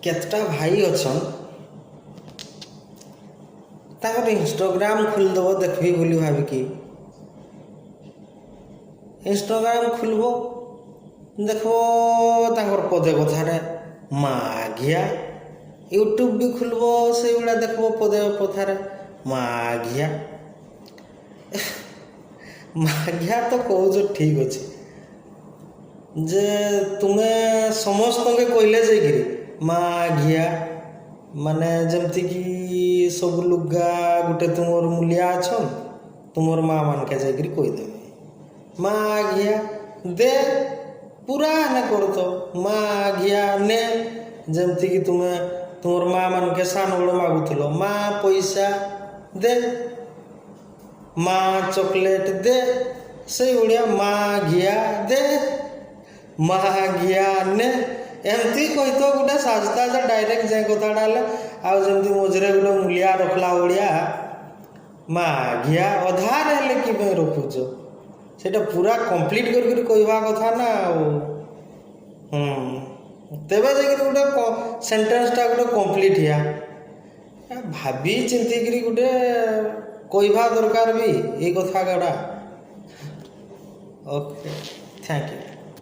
केतटा भाई अछन ताकर इंस्टाग्राम खोलदेव देखबी बोली भाविकी इंस्टाग्राम खोलब देखो ताकर पदे कथार माघिया यूट्यूब भी खोलब से भाया देखो पदे कथार माघिया माघिया तो कौच ठीक अच्छे जे तुम्हें समस्त के कहले जाकि माघिया माने जमती कि सब लुगा गोटे तुमर मूलिया अच्छन तुमर माँ मान के जाकि कहीदेवे माघिया दे पूरा ने कर तो माघिया ने जमती कि तुम्हें तुमर माँ मान के सान बड़ मागुल माँ पैसा दे माँ चॉकलेट दे से भाया माघिया दे माघिया ने एमती कही तो गोटे साजता जा डायरेक्ट जाए कथाटा आमती मझे गोटे मूलिया रखला भाया माघिया अधार हेले कि रखुच से पूरा कंप्लीट कर कहवा कथा ना तेबे जाकि गोटे सेंटेंसटा गोटे कंप्लीट या भाभी चिंतिक गोटे कहवा दरकार भी ये कथा गुड़ा ओके थैंक यू।